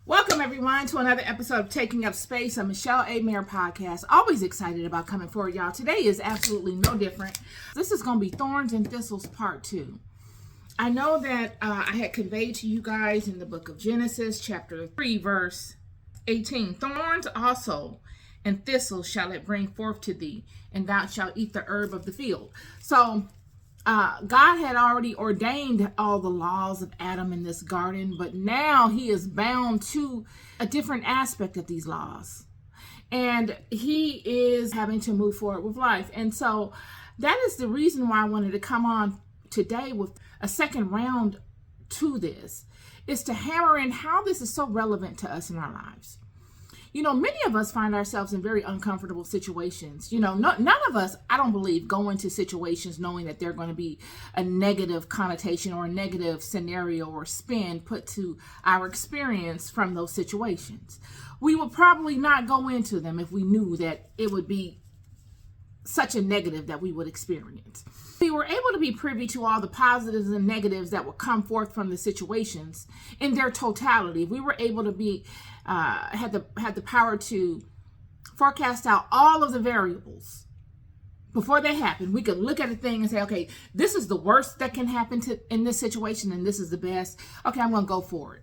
Welcome, everyone, to another episode of Taking Up Space, a Michelle A. Mayer podcast. Always excited about coming forward, y'all. Today is absolutely no different. This is going to be Thorns and Thistles Part 2. I know that I had conveyed to you guys in the book of Genesis, chapter 3, verse 18. Thorns also and thistles shall it bring forth to thee, and thou shalt eat the herb of the field. So, God had already ordained all the laws of Adam in this garden, but now he is bound to a different aspect of these laws. And he is having to move forward with life. And so that is the reason why I wanted to come on today with a second round to this, is to hammer in how this is so relevant to us in our lives. You know, many of us find ourselves in very uncomfortable situations. You know, none of us, I don't believe, go into situations knowing that they're going to be a negative connotation or a negative scenario or spin put to our experience from those situations. We would probably not go into them if we knew that it would be such a negative that we would experience. We were able to be privy to all the positives and negatives that would come forth from the situations in their totality. We were able to be had the power to forecast out all of the variables before they happen. We could look at a thing and say, okay, this is the worst that can happen in this situation, and this is the best. Okay, I'm going to go for it.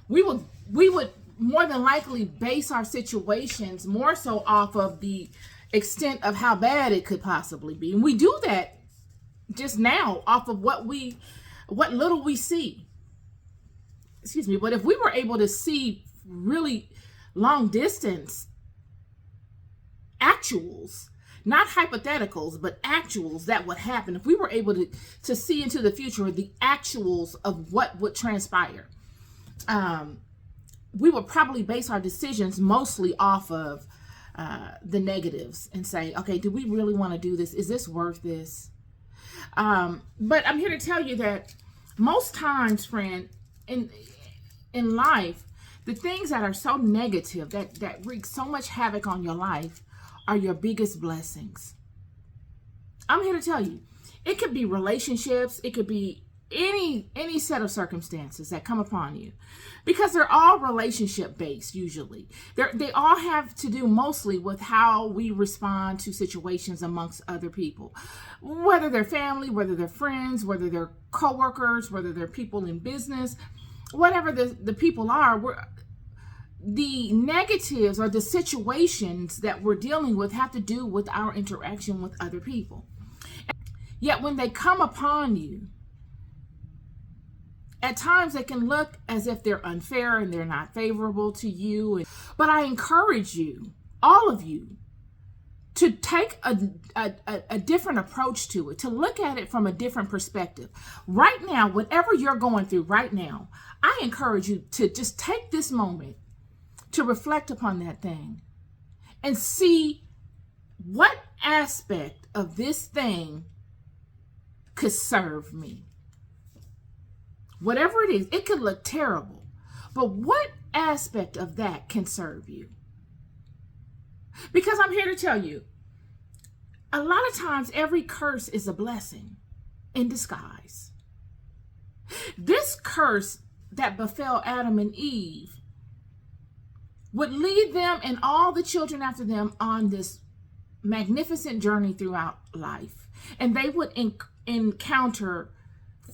We would more than likely base our situations more so off of the extent of how bad it could possibly be. And we do that just now off of what little we see. Excuse me. But if we were able to see really long distance actuals, not hypotheticals, but actuals that would happen, if we were able to see into the future the actuals of what would transpire, we would probably base our decisions mostly off of the negatives and say, okay, do we really want to do this? Is this worth this? But I'm here to tell you that most times, friend, in life, the things that are so negative, that wreak so much havoc on your life, are your biggest blessings. I'm here to tell you, it could be relationships, it could be any set of circumstances that come upon you, because they're all relationship based. Usually they all have to do mostly with how we respond to situations amongst other people, whether they're family, whether they're friends, whether they're coworkers, whether they're people in business, whatever the people are. The negatives or the situations that we're dealing with have to do with our interaction with other people. Yet when they come upon you, at times they can look as if they're unfair and they're not favorable to you. But I encourage you, all of you, to take a different approach to it, to look at it from a different perspective. Right now, whatever you're going through right now, I encourage you to just take this moment to reflect upon that thing and see what aspect of this thing could serve me. Whatever it is, it could look terrible, but what aspect of that can serve you? Because I'm here to tell you, a lot of times every curse is a blessing in disguise. This curse that befell Adam and Eve would lead them and all the children after them on this magnificent journey throughout life. And they would encounter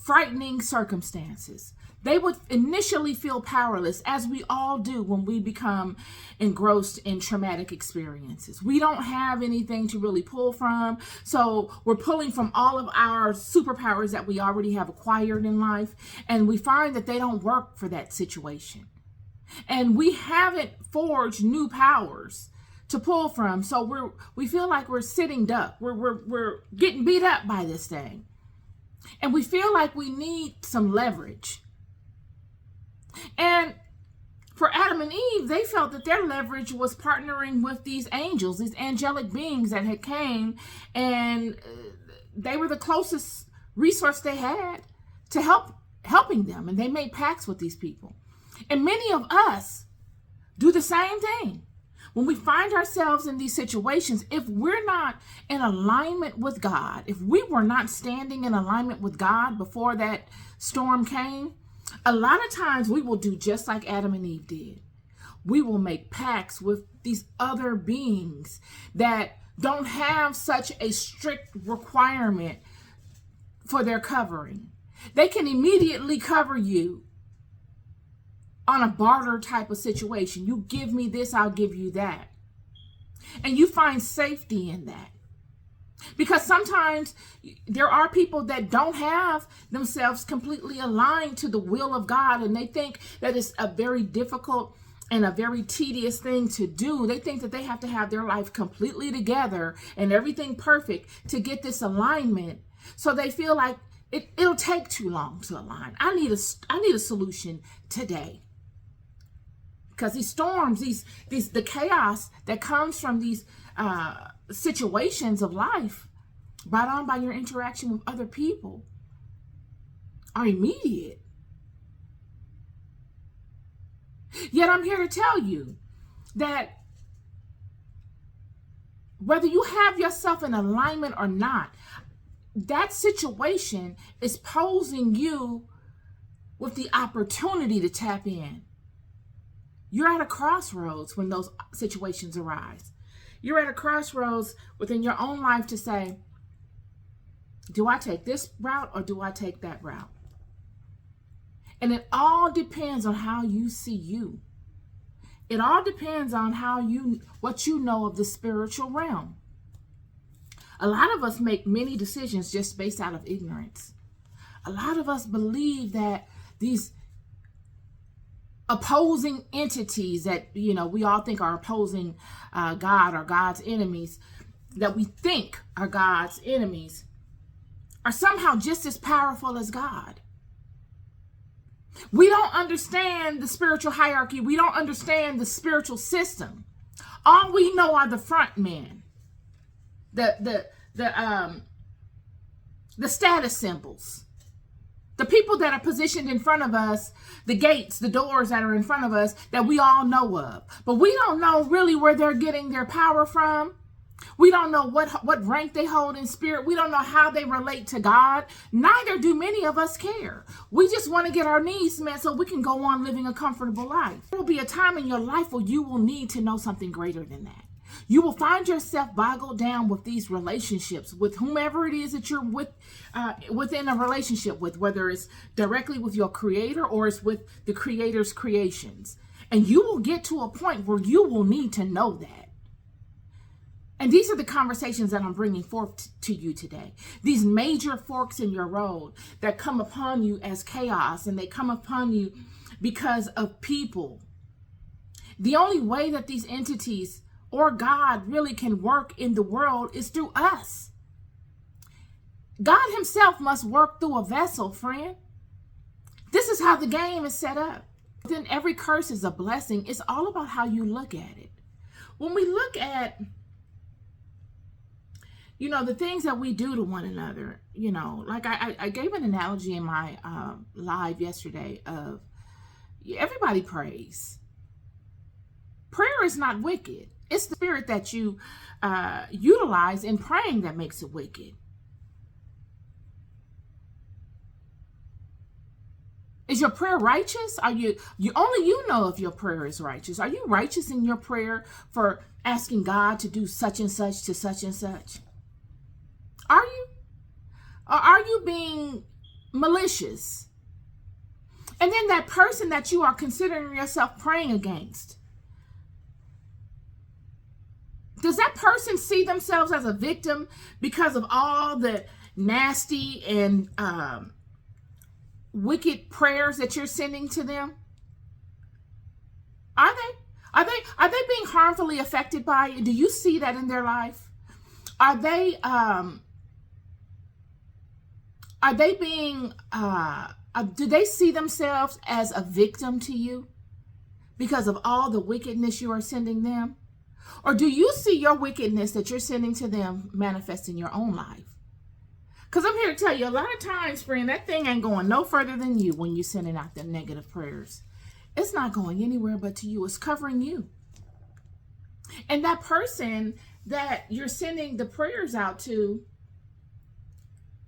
frightening circumstances. They would initially feel powerless, as we all do when we become engrossed in traumatic experiences. We don't have anything to really pull from, so we're pulling from all of our superpowers that we already have acquired in life, and we find that they don't work for that situation. And we haven't forged new powers to pull from, so we feel like we're sitting duck. We're getting beat up by this thing. And we feel like we need some leverage. And for Adam and Eve, they felt that their leverage was partnering with these angels, these angelic beings that had came, and they were the closest resource they had to helping them. And they made pacts with these people. And many of us do the same thing. When we find ourselves in these situations, if we're not in alignment with God, if we were not standing in alignment with God before that storm came, A lot of times we will do just like Adam and Eve did. We will make pacts with these other beings that don't have such a strict requirement for their covering. They can immediately cover you on a barter type of situation. You give me this, I'll give you that. And you find safety in that. Because sometimes there are people that don't have themselves completely aligned to the will of God, and they think that it's a very difficult and a very tedious thing to do. They think that they have to have their life completely together and everything perfect to get this alignment. So they feel like it'll take too long to align. I need a solution today. Because these storms, the chaos that comes from these situations of life brought on by your interaction with other people are immediate. Yet I'm here to tell you that whether you have yourself in alignment or not, that situation is posing you with the opportunity to tap in. You're at a crossroads when those situations arise. You're at a crossroads within your own life to say, do I take this route or do I take that route? And it all depends on how you see you. It all depends on what you know of the spiritual realm. A lot of us make many decisions just based out of ignorance. A lot of us believe that these opposing entities that, we all think are opposing God or God's enemies, that we think are God's enemies, are somehow just as powerful as God. We don't understand the spiritual hierarchy. We don't understand the spiritual system. All we know are the front men, the status symbols. The people that are positioned in front of us, the gates, the doors that are in front of us that we all know of. But we don't know really where they're getting their power from. We don't know what rank they hold in spirit. We don't know how they relate to God. Neither do many of us care. We just want to get our needs met so we can go on living a comfortable life. There will be a time in your life where you will need to know something greater than that. You will find yourself boggled down with these relationships with whomever it is that you're with, within a relationship with, whether it's directly with your creator or it's with the creator's creations. And you will get to a point where you will need to know that. And these are the conversations that I'm bringing forth to you today. These major forks in your road that come upon you as chaos, and they come upon you because of people. The only way that these entities or God really can work in the world is through us. God himself must work through a vessel, friend. This is how the game is set up. Then every curse is a blessing. It's all about how you look at it. When we look at the things that we do to one another, like I gave an analogy in my live yesterday of everybody prays. Prayer is not wicked. It's the spirit that you utilize in praying that makes it wicked. Is your prayer righteous? Are you only know if your prayer is righteous? Are you righteous in your prayer for asking God to do such and such to such and such? Are you? Or are you being malicious? And then that person that you are considering yourself praying against, does that person see themselves as a victim because of all the nasty and wicked prayers that you're sending to them? Are they being harmfully affected by it? Do you see that in their life? Are they being do they see themselves as a victim to you because of all the wickedness you are sending them? Or do you see your wickedness that you're sending to them manifest in your own life? Because I'm here to tell you, a lot of times, friend, that thing ain't going no further than you when you're sending out the negative prayers. It's not going anywhere but to you. It's covering you. And that person that you're sending the prayers out to,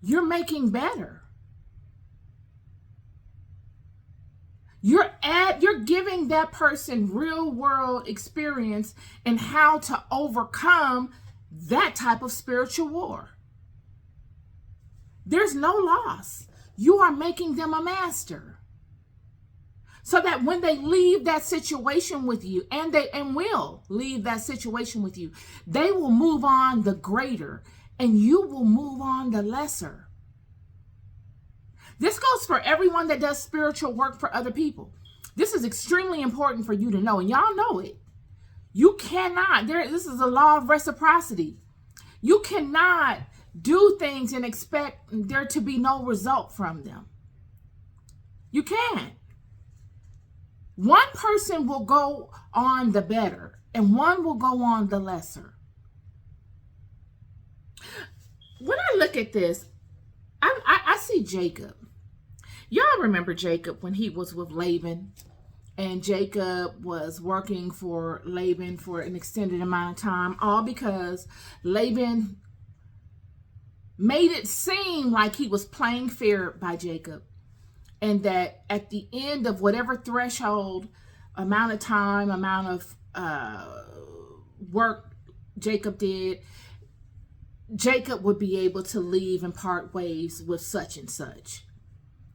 you're making better. You're giving that person real world experience in how to overcome that type of spiritual war. There's no loss. You are making them a master. So that when they leave that situation with you, and will leave that situation with you, they will move on the greater, and you will move on the lesser. This goes for everyone that does spiritual work for other people. This is extremely important for you to know, and y'all know it. You cannot, this is a law of reciprocity. You cannot do things and expect there to be no result from them. You can't. One person will go on the better, and one will go on the lesser. When I look at this, I see Jacob. Y'all remember Jacob when he was with Laban, and Jacob was working for Laban for an extended amount of time, all because Laban made it seem like he was playing fair by Jacob, and that at the end of whatever threshold amount of time, amount of work Jacob did, Jacob would be able to leave and part ways with such and such.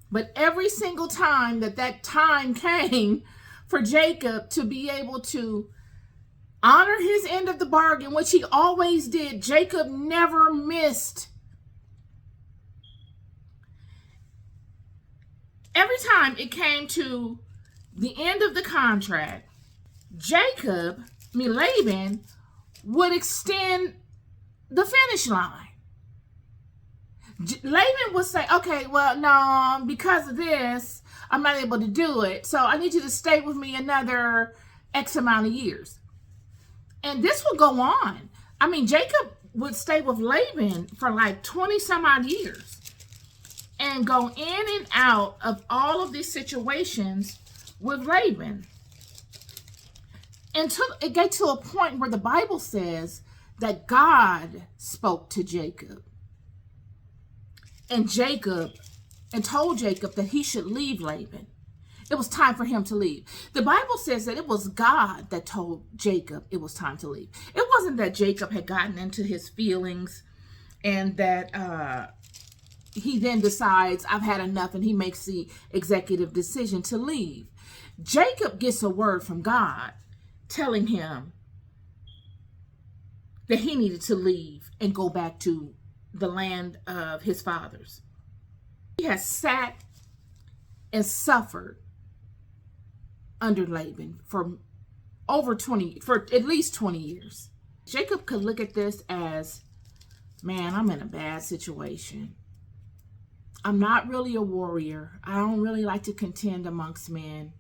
But every single time that time came for Jacob to be able to honor his end of the bargain, which he always did, Jacob never missed. Every time it came to the end of the contract, Laban would extend the finish line. Laban would say, okay, well, no, because of this, I'm not able to do it. So I need you to stay with me another X amount of years. And this will go on. I mean, Jacob would stay with Laban for like 20 some odd years and go in and out of all of these situations with Laban. Until it got to a point where the Bible says that God spoke to Jacob. And told Jacob that he should leave Laban. It was time for him to leave. The Bible says that it was God that told Jacob it was time to leave. It wasn't that Jacob had gotten into his feelings and that he then decides, I've had enough, and he makes the executive decision to leave. Jacob gets a word from God telling him that he needed to leave and go back to the land of his fathers. He has sat and suffered under Laban for at least 20 years. Jacob could look at this as, man, I'm in a bad situation. I'm not really a warrior. I don't really like to contend amongst men.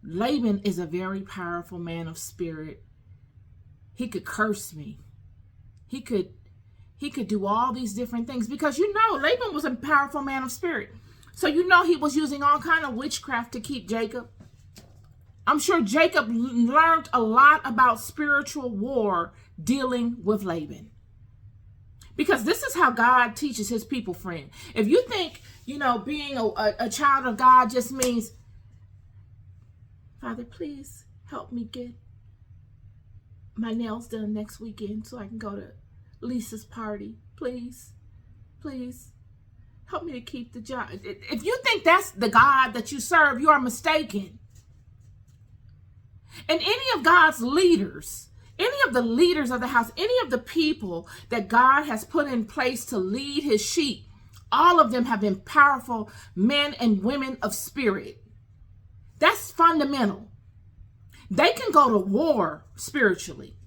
Laban is a very powerful man of spirit. He could curse me. He could do all these different things because, Laban was a powerful man of spirit. So, he was using all kind of witchcraft to keep Jacob. I'm sure Jacob learned a lot about spiritual war dealing with Laban. Because this is how God teaches his people, friend. If you think, being a child of God just means, Father, please help me get my nails done next weekend so I can go to Lisa's party. Please help me to keep the job. If you think that's the God that you serve, you are mistaken. And any of God's leaders, any of the leaders of the house, any of the people that God has put in place to lead his sheep, all of them have been powerful men and women of spirit. That's fundamental. They can go to war spiritually.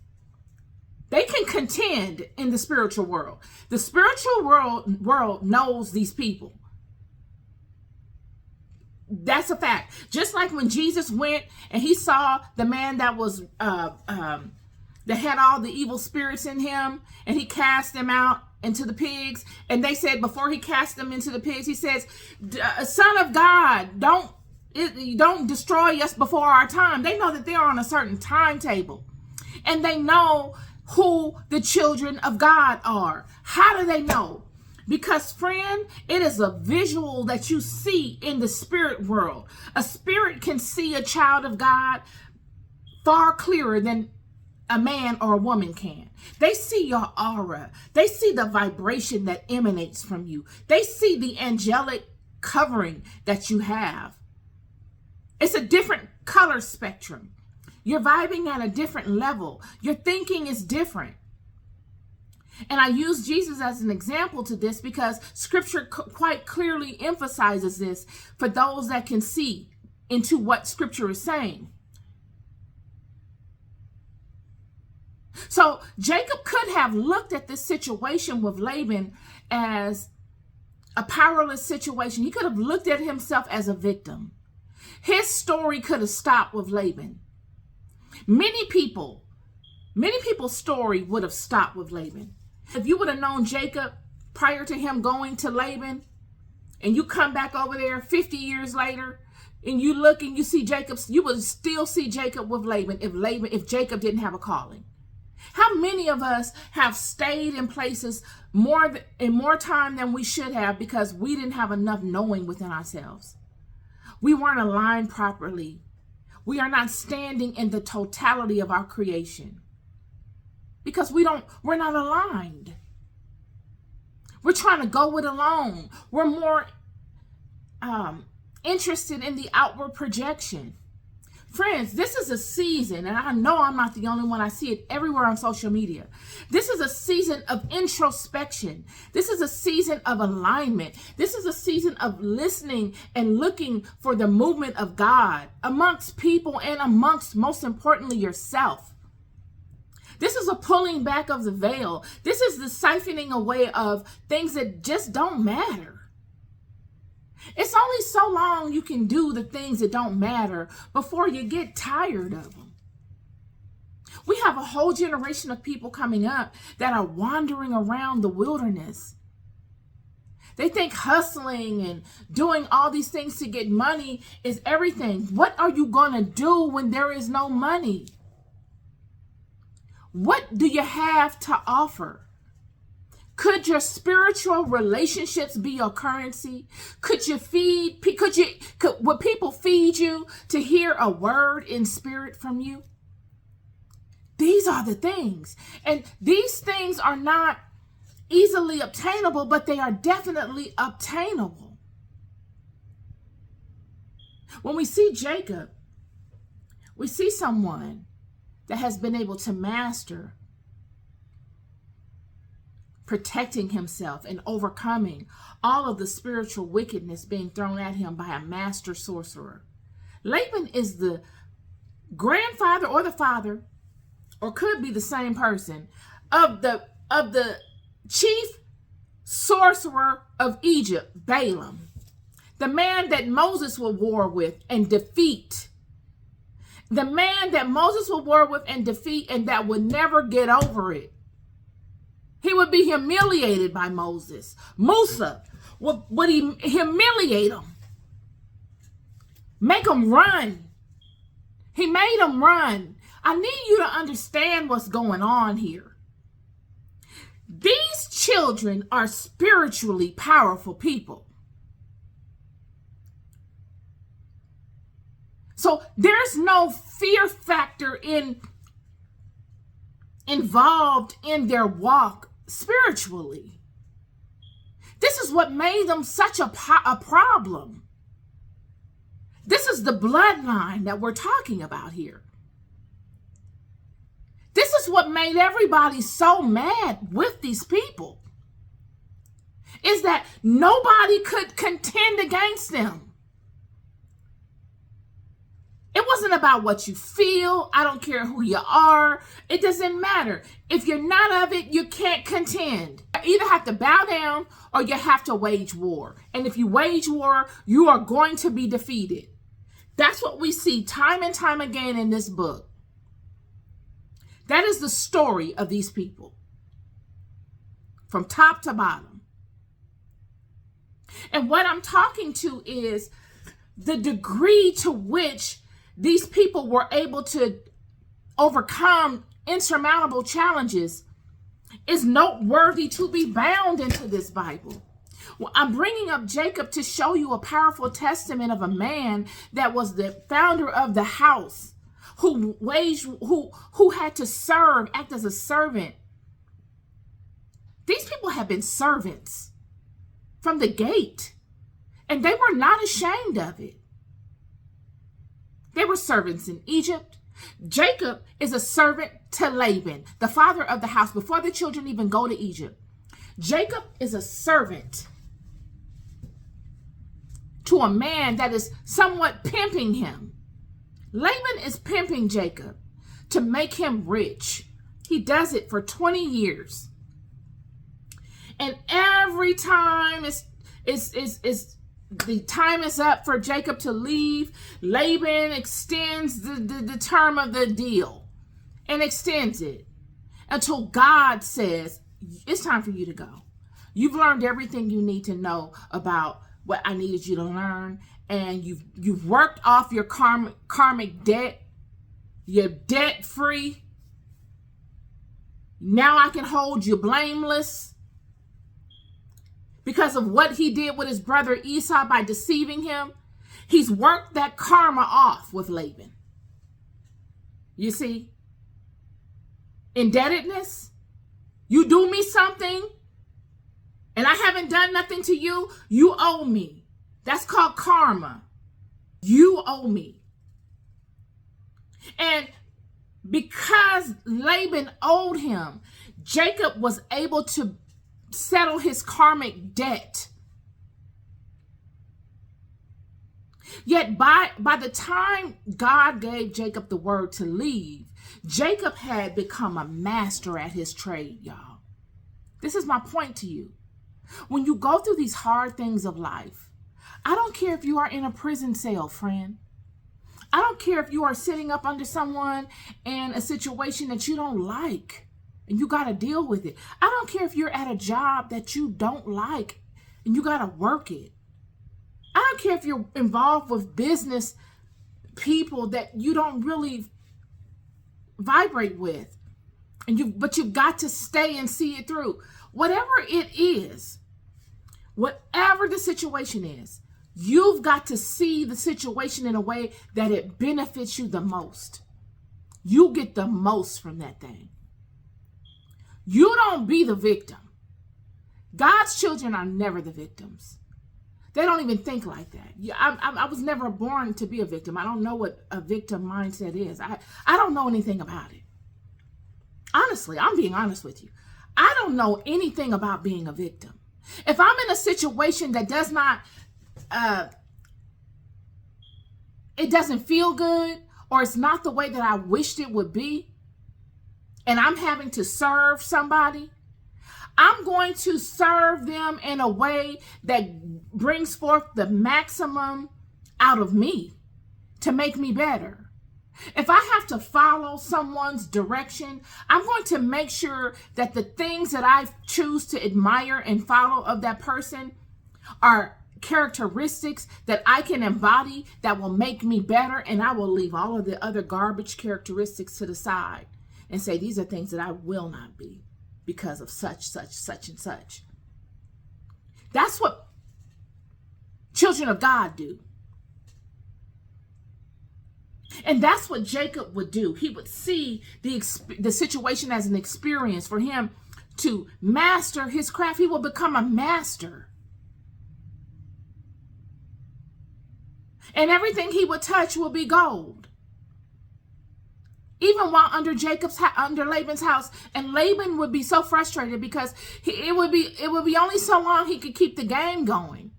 They can contend in the spiritual world. The spiritual world knows these people. That's a fact. Just like when Jesus went and he saw the man that was that had all the evil spirits in him, and he cast them out into the pigs. And they said before he cast them into the pigs, he says, "Son of God, don't destroy us before our time." They know that they're on a certain timetable, and they know who the children of God are. How do they know? Because, friend, it is a visual that you see in the spirit world. A spirit can see a child of God far clearer than a man or a woman can. They see your aura. They see the vibration that emanates from you. They see the angelic covering that you have. It's a different color spectrum. You're vibing at a different level. Your thinking is different. And I use Jesus as an example to this because scripture quite clearly emphasizes this for those that can see into what scripture is saying. So Jacob could have looked at this situation with Laban as a powerless situation. He could have looked at himself as a victim. His story could have stopped with Laban. Many people's story would have stopped with Laban. If you would have known Jacob prior to him going to Laban, and you come back over there 50 years later, and you look and you see Jacob, you would still see Jacob with Laban if Jacob didn't have a calling. How many of us have stayed in places more time than we should have because we didn't have enough knowing within ourselves? We weren't aligned properly. We are not standing in the totality of our creation because we're not aligned. We're trying to go it alone. We're more interested in the outward projection. Friends, this is a season, and I know I'm not the only one. I see it everywhere on social media. This is a season of introspection. This is a season of alignment. This is a season of listening and looking for the movement of God amongst people and amongst, most importantly, yourself. This is a pulling back of the veil. This is the siphoning away of things that just don't matter. It's only so long you can do the things that don't matter before you get tired of them. We have a whole generation of people coming up that are wandering around the wilderness. They think hustling and doing all these things to get money is everything. What are you going to do when there is no money? What do you have to offer? Could your spiritual relationships be your currency? Would people feed you to hear a word in spirit from you? These are the things. And these things are not easily obtainable, but they are definitely obtainable. When we see Jacob, we see someone that has been able to master protecting himself and overcoming all of the spiritual wickedness being thrown at him by a master sorcerer. Laban is the grandfather or the father, or could be the same person, of the chief sorcerer of Egypt, Balaam, the man that Moses will war with and defeat. The man that Moses will war with and defeat, and that would never get over it. He would be humiliated by Moses. Musa would he humiliate him, make him run. He made him run. I need you to understand what's going on here. These children are spiritually powerful people. So there's no fear factor involved in their walk spiritually. This is what made them such a problem. This is the bloodline that we're talking about here. This is what made everybody so mad with these people, is that nobody could contend against them. It wasn't about what you feel. I don't care who you are. It doesn't matter. If you're not of it, you can't contend. You either have to bow down or you have to wage war. And if you wage war, you are going to be defeated. That's what we see time and time again in this book. That is the story of these people, from top to bottom. And what I'm talking to is the degree to which these people were able to overcome insurmountable challenges is noteworthy to be bound into this Bible. Well, I'm bringing up Jacob to show you a powerful testament of a man that was the founder of the house, who had to serve, act as a servant. These people have been servants from the gate, and they were not ashamed of it. They were servants in Egypt. Jacob is a servant to Laban, the father of the house, before the children even go to Egypt. Jacob is a servant to a man that is somewhat pimping him. Laban is pimping Jacob to make him rich. He does it for 20 years. And every time the time is up for Jacob to leave, Laban extends the term of the deal and extends it until God says, it's time for you to go. You've learned everything you need to know about what I needed you to learn, and you've worked off your karmic debt. You're debt free. Now I can hold you blameless because of what he did with his brother Esau by deceiving him. He's worked that karma off with Laban. You see? Indebtedness. You do me something and I haven't done nothing to you, you owe me. That's called karma. You owe me. And because Laban owed him, Jacob was able to settle his karmic debt. Yet by the time God gave Jacob the word to leave, Jacob had become a master at his trade, y'all. This is my point to you. When you go through these hard things of life, I don't care if you are in a prison cell, friend. I don't care if you are sitting up under someone in a situation that you don't like and you got to deal with it. I don't care if you're at a job that you don't like and you got to work it. I don't care if you're involved with business people that you don't really vibrate with, but you've got to stay and see it through. Whatever it is, whatever the situation is, you've got to see the situation in a way that it benefits you the most. You get the most from that thing. You don't be the victim. God's children are never the victims. They don't even think like that. I was never born to be a victim. I don't know what a victim mindset is. I don't know anything about it. Honestly, I'm being honest with you. I don't know anything about being a victim. If I'm in a situation that does not, it doesn't feel good, or it's not the way that I wished it would be, and I'm having to serve somebody, I'm going to serve them in a way that brings forth the maximum out of me to make me better. If I have to follow someone's direction, I'm going to make sure that the things that I choose to admire and follow of that person are characteristics that I can embody that will make me better, and I will leave all of the other garbage characteristics to the side and say these are things that I will not be because of such and such. That's what children of God do. And that's what Jacob would do. He would see the situation as an experience for him to master his craft. He will become a master. And everything he would touch will be gold. Even while under Laban's house, and Laban would be so frustrated because it would be only so long he could keep the game going.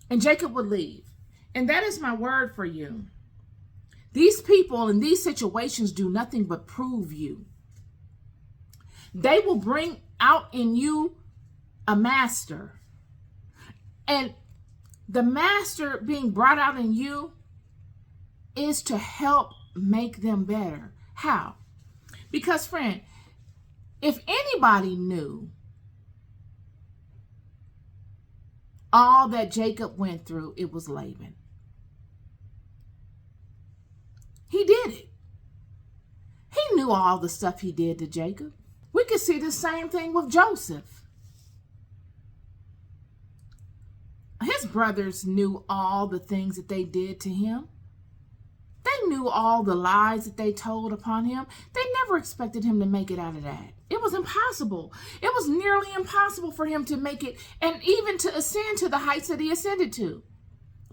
And Jacob would leave. And that is my word for you. These people in these situations do nothing but prove you. They will bring out in you a master. And the master being brought out in you is to help make them better. How? Because, friend, if anybody knew all that Jacob went through, it was Laban. He did it. He knew knew all the stuff he did to Jacob. We could see the same thing with Joseph. His brothers knew all the things that they did to him. They knew all the lies that they told upon him. They never expected him to make it out of that. It was impossible. It was nearly impossible for him to make it and even to ascend to the heights that he ascended to.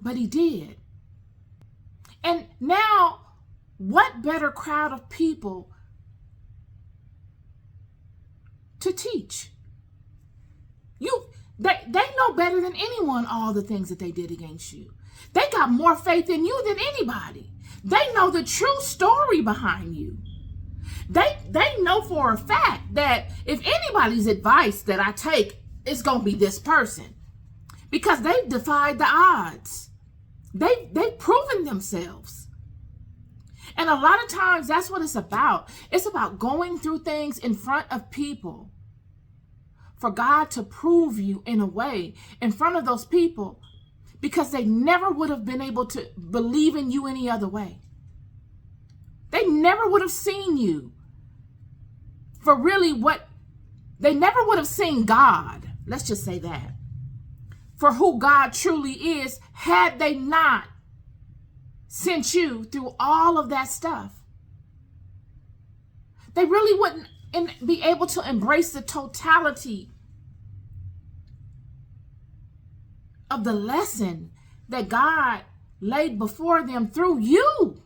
But he did. And now, what better crowd of people to teach? They know better than anyone all the things that they did against you. They got more faith in you than anybody. They know the true story behind you. They know for a fact that if anybody's advice that I take, it's going to be this person. Because they've defied the odds. They've proven themselves. And a lot of times that's what it's about. It's about going through things in front of people for God to prove you in a way in front of those people, because they never would have been able to believe in you any other way. They never would have seen you for really what, they never would have seen God, let's just say that, for who God truly is, had they not sent you through all of that stuff. They really wouldn't be able to embrace the totality of the lesson that God laid before them through you,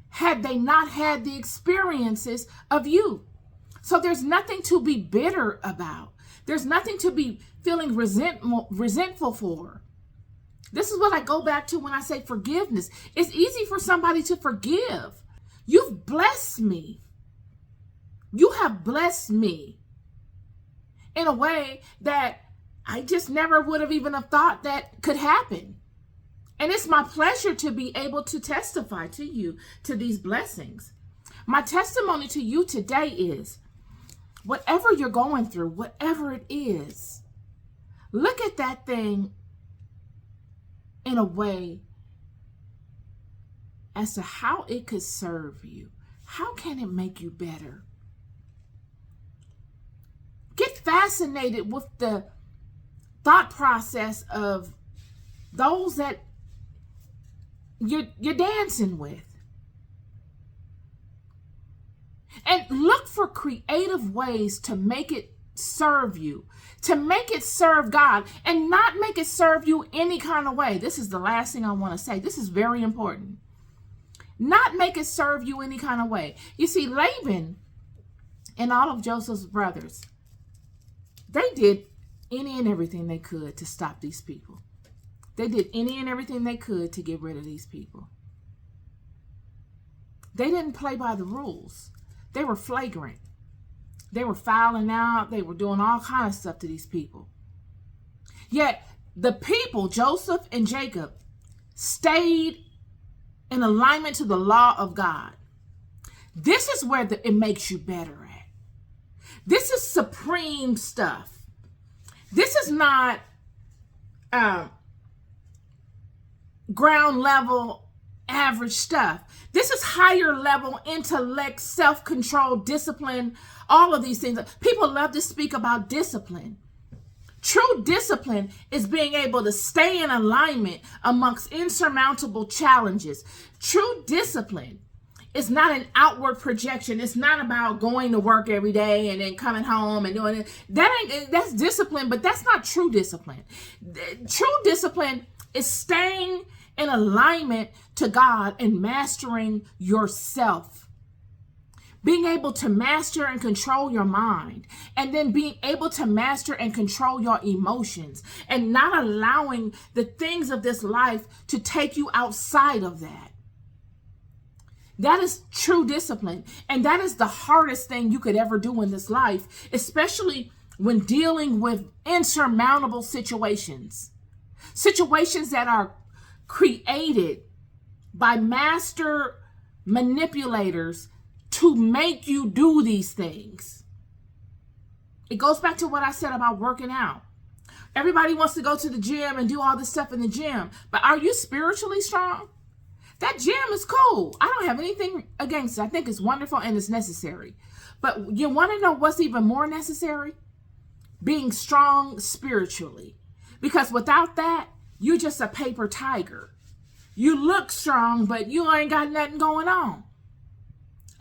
had they not had the experiences of you. So there's nothing to be bitter about. There's nothing to be feeling resentful for. This is what I go back to when I say forgiveness. It's easy for somebody to forgive. You've blessed me. You have blessed me in a way that I just never would have even have thought that could happen. And it's my pleasure to be able to testify to you to these blessings. My testimony to you today is, whatever you're going through, whatever it is, look at that thing in a way as to how it could serve you. How can it make you better? Get fascinated with the thought process of those that you're dancing with. And look for creative ways to make it serve you, to make it serve God, and not make it serve you any kind of way. This is the last thing I want to say. This is very important. Not make it serve you any kind of way. You see, Laban and all of Joseph's brothers, they did any and everything they could to stop these people. They did any and everything they could to get rid of these people. They didn't play by the rules. They were flagrant. They were fouling out. They were doing all kinds of stuff to these people. Yet the people, Joseph and Jacob, stayed in alignment to the law of God. This is where it makes you better at. This is supreme stuff. This is not ground level average stuff. This is higher level intellect, self-control, discipline, all of these things. People love to speak about discipline. True discipline is being able to stay in alignment amongst insurmountable challenges. True discipline is not an outward projection. It's not about going to work every day and then coming home and doing it. That's discipline, but that's not true discipline. True discipline is staying in alignment to God and mastering yourself. Being able to master and control your mind, and then being able to master and control your emotions, and not allowing the things of this life to take you outside of that. That is true discipline. And that is the hardest thing you could ever do in this life, especially when dealing with insurmountable situations. Situations that are created by master manipulators to make you do these things. It goes back to what I said about working out. Everybody wants to go to the gym and do all this stuff in the gym, but are you spiritually strong? That gym is cool. I don't have anything against it. I think it's wonderful and it's necessary. But you want to know what's even more necessary? Being strong spiritually. Because without that, you're just a paper tiger. You look strong, but you ain't got nothing going on.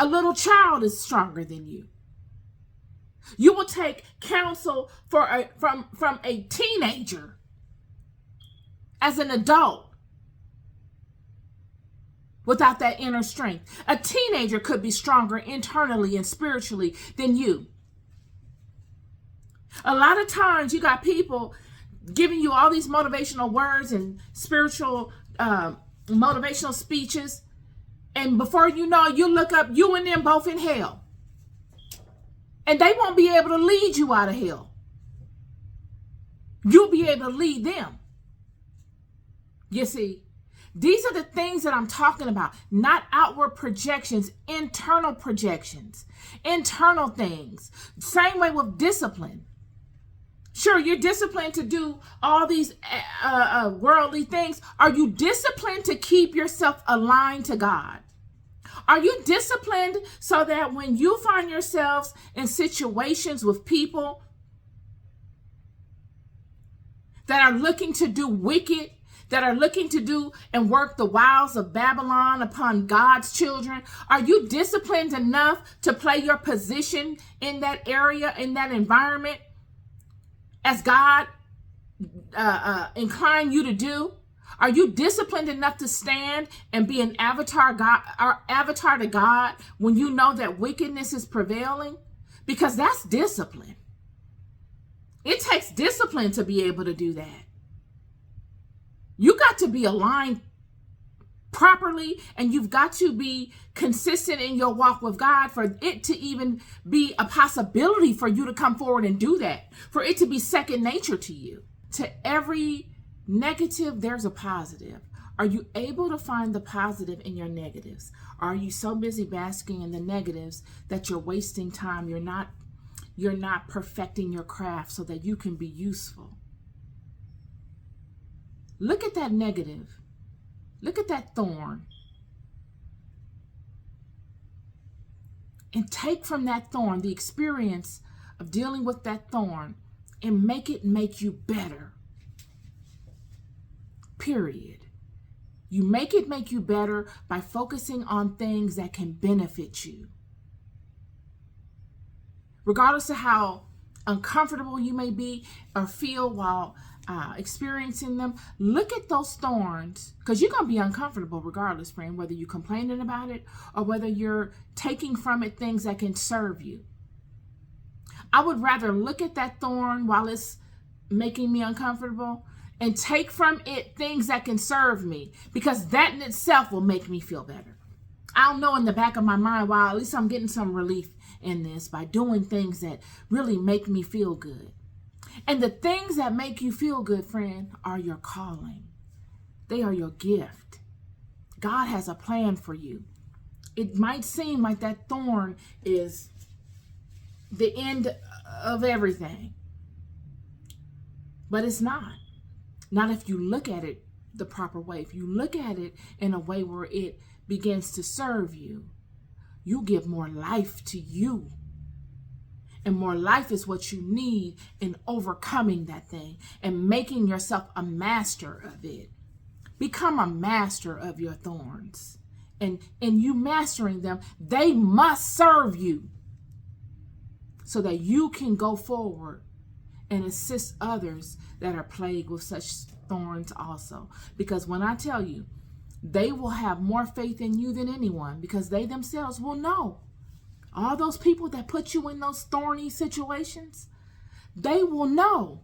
A little child is stronger than you. You will take counsel from a teenager as an adult without that inner strength. A teenager could be stronger internally and spiritually than you. A lot of times you got people giving you all these motivational words and spiritual motivational speeches, and before you know, you look up, you and them both in hell. And they won't be able to lead you out of hell. You'll be able to lead them. You see, these are the things that I'm talking about, not outward projections, internal projections, internal things. Same way with discipline. Sure, you're disciplined to do all these worldly things. Are you disciplined to keep yourself aligned to God? Are you disciplined so that when you find yourselves in situations with people that are looking to do wicked, that are looking to do and work the wiles of Babylon upon God's children, are you disciplined enough to play your position in that area, in that environment, as God inclined you to do? Are you disciplined enough to stand and be an avatar to God when you know that wickedness is prevailing? Because that's discipline. It takes discipline to be able to do that. You got to be aligned properly, and you've got to be consistent in your walk with God for it to even be a possibility for you to come forward and do that, for it to be second nature to you. To every negative, there's a positive. Are you able to find the positive in your negatives? Are you so busy basking in the negatives that you're wasting time? You're not perfecting your craft so that you can be useful. Look at that negative. Look at that thorn. And take from that thorn the experience of dealing with that thorn and make it make you better. Period. You make it make you better by focusing on things that can benefit you. Regardless of how uncomfortable you may be or feel while experiencing them, look at those thorns, because you're going to be uncomfortable regardless, friend, whether you're complaining about it or whether you're taking from it things that can serve you. I would rather look at that thorn while it's making me uncomfortable and take from it things that can serve me, because that in itself will make me feel better. I'll know in the back of my mind, wow, at least I'm getting some relief in this by doing things that really make me feel good. And the things that make you feel good, friend, are your calling. They are your gift. God has a plan for you. It might seem like that thorn is the end of everything, but it's not. Not if you look at it the proper way. If you look at it in a way where it begins to serve you, you give more life to you. And more life is what you need in overcoming that thing and making yourself a master of it. Become a master of your thorns. And in you mastering them, they must serve you so that you can go forward and assist others that are plagued with such thorns also. Because when I tell you, they will have more faith in you than anyone, because they themselves will know. All those people that put you in those thorny situations, they will know